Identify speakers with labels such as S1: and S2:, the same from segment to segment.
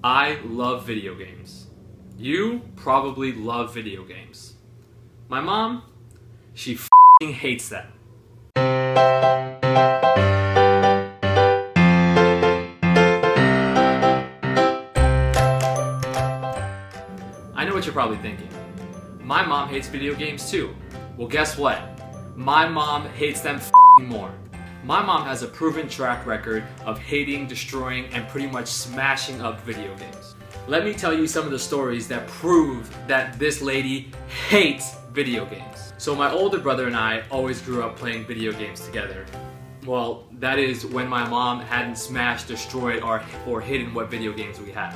S1: I love video games. You probably love video games. My mom, she f***ing hates them. I know what you're probably thinking. My mom hates video games too. Well, guess what? My mom hates them f***ing more. My mom has a proven track record of hating, destroying, and pretty much smashing up video games. Let me tell you some of the stories that prove that this lady hates video games. So my older brother and I always grew up playing video games together. Well, that is when my mom hadn't smashed, destroyed, or hidden what video games we had.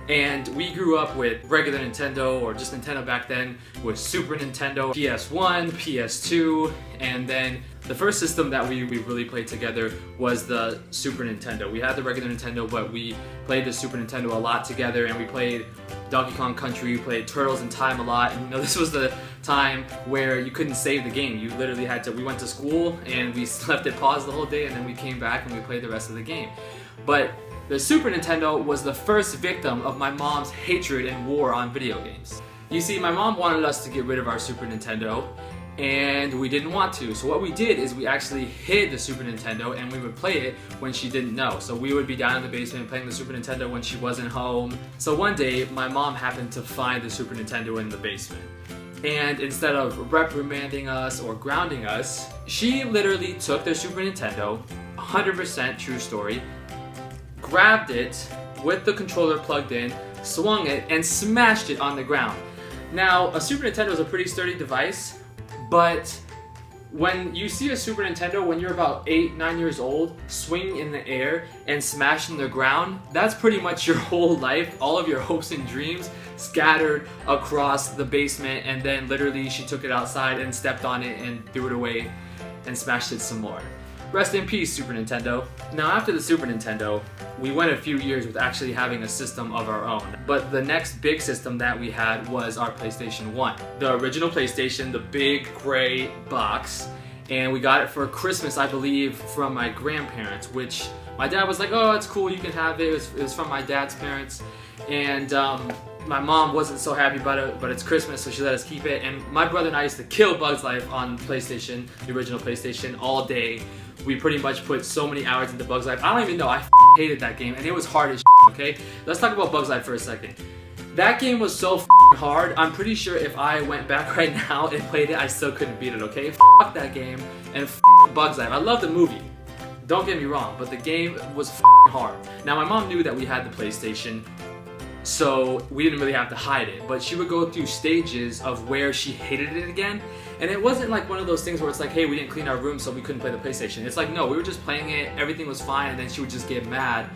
S1: And we grew up with regular Nintendo, or just Nintendo back then, with Super Nintendo, PS1, PS2, and then the first system that we really played together was the Super Nintendo. We had the regular Nintendo, but we played the Super Nintendo a lot together, and we played Donkey Kong Country, we played Turtles in Time a lot, and this was the time where you couldn't save the game. You literally had to, we went to school, and we left it paused the whole day, and then we came back and we played the rest of the game. But the Super Nintendo was the first victim of my mom's hatred and war on video games. You see, my mom wanted us to get rid of our Super Nintendo, and we didn't want to. So what we did is we actually hid the Super Nintendo, and we would play it when she didn't know. So we would be down in the basement playing the Super Nintendo when she wasn't home. So one day, my mom happened to find the Super Nintendo in the basement. And instead of reprimanding us or grounding us, she literally took the Super Nintendo, 100% true story, grabbed it with the controller plugged in, swung it, and smashed it on the ground. Now, a Super Nintendo is a pretty sturdy device, but when you see a Super Nintendo when you're about 8-9 years old, swinging in the air and smashing the ground, that's pretty much your whole life, all of your hopes and dreams scattered across the basement, and then literally she took it outside and stepped on it and threw it away and smashed it some more. Rest in peace, Super Nintendo. Now, after the Super Nintendo, we went a few years with actually having a system of our own. But the next big system that we had was our PlayStation 1. The original PlayStation, the big gray box, and we got it for Christmas, I believe, from my grandparents, which my dad was like, oh, it's cool, you can have it. It was from my dad's parents. And my mom wasn't so happy about it, but it's Christmas, so she let us keep it. And my brother and I used to kill Bugs Life on PlayStation, the original PlayStation, all day. We pretty much put so many hours into Bugs Life. I don't even know, I hated that game, and it was hard as okay? Let's talk about Bugs Life for a second. That game was so hard, I'm pretty sure if I went back right now and played it, I still couldn't beat it, okay? Fuck that game, and Bugs Life. I love the movie, don't get me wrong, but the game was hard. Now, my mom knew that we had the PlayStation, so we didn't really have to hide it, but she would go through stages of where she hated it again. And it wasn't like one of those things where it's like, hey, we didn't clean our room so we couldn't play the PlayStation. It's like, no, we were just playing it, everything was fine, and then she would just get mad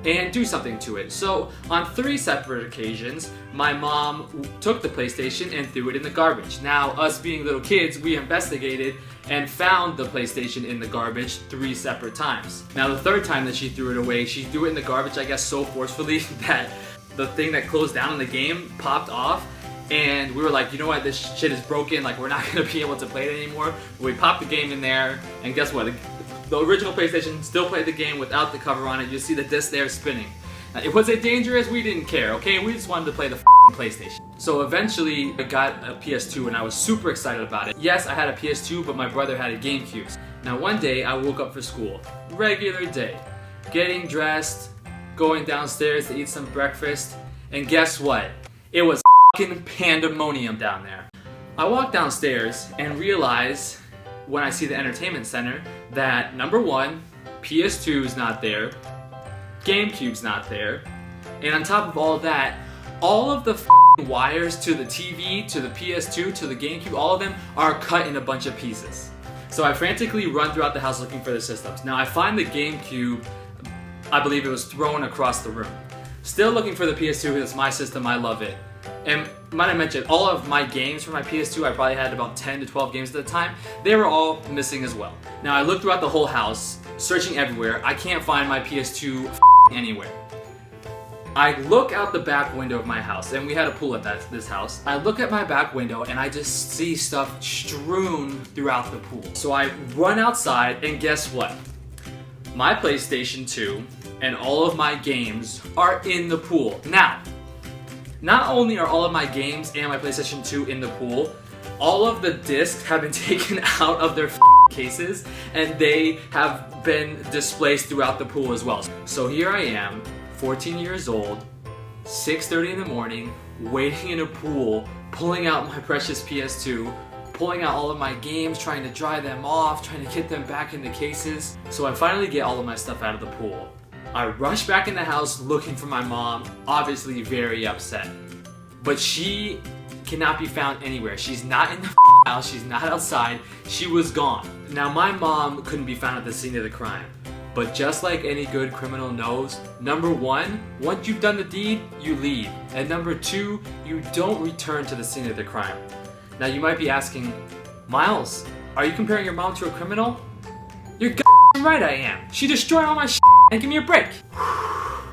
S1: and do something to it. So on 3 separate occasions, my mom took the PlayStation and threw it in the garbage. Now, us being little kids, we investigated and found the PlayStation in the garbage 3 separate times. Now, the 3rd time that she threw it away, she threw it in the garbage, I guess, so forcefully that the thing that closed down in the game popped off. And we were like, you know what, this shit is broken, like we're not going to be able to play it anymore. We popped the game in there, and guess what? The original PlayStation still played the game without the cover on it. You see the disc there spinning. Now, was it dangerous? We didn't care, okay? We just wanted to play the PlayStation. So eventually, I got a PS2, and I was super excited about it. Yes, I had a PS2, but my brother had a GameCube. Now, one day, I woke up for school. Regular day. Getting dressed, going downstairs to eat some breakfast, and guess what? It was pandemonium down there. I walk downstairs and realize when I see the entertainment center that number 1, PS2's not there, GameCube's not there, and on top of all that, all of the wires to the TV, to the PS2, to the GameCube, all of them are cut in a bunch of pieces. So I frantically run throughout the house looking for the systems. Now I find the GameCube, I believe it was thrown across the room. Still looking for the PS2 because it's my system, I love it. And might I mention, all of my games for my PS2, I probably had about 10 to 12 games at the time, they were all missing as well. Now I looked throughout the whole house, searching everywhere, I can't find my PS2 anywhere. I look out the back window of my house, and we had a pool at this house. I look at my back window and I just see stuff strewn throughout the pool. So I run outside, and guess what? My PlayStation 2 and all of my games are in the pool. Now, not only are all of my games and my PlayStation 2 in the pool, all of the discs have been taken out of their cases and they have been displaced throughout the pool as well. So here I am, 14 years old, 6:30 in the morning, waiting in a pool, pulling out my precious PS2, pulling out all of my games, trying to dry them off, trying to get them back in the cases. So I finally get all of my stuff out of the pool. I rush back in the house looking for my mom, obviously very upset. But she cannot be found anywhere. She's not in the house, she's not outside, she was gone. Now my mom couldn't be found at the scene of the crime. But just like any good criminal knows, number one, once you've done the deed, you leave. And number two, you don't return to the scene of the crime. Now you might be asking, Miles, are you comparing your mom to a criminal? You're right I am. She destroyed all my shit, and give me a break.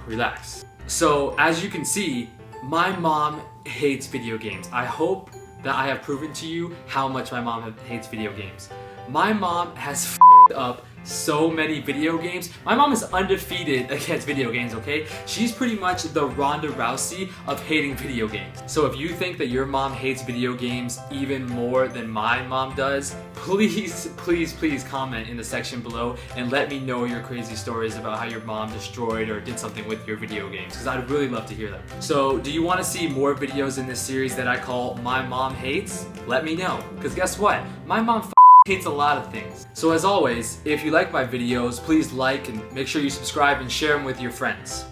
S1: Relax. So as you can see, my mom hates video games. I hope that I have proven to you how much my mom hates video games. My mom has up so many video games. My mom is undefeated against video games, okay? She's pretty much the Ronda Rousey of hating video games. So if you think that your mom hates video games even more than my mom does, please, please, please comment in the section below and let me know your crazy stories about how your mom destroyed or did something with your video games, because I'd really love to hear them. So do you want to see more videos in this series that I call My Mom Hates? Let me know, because guess what? My mom hates a lot of things. So as always, if you like my videos, please like and make sure you subscribe and share them with your friends.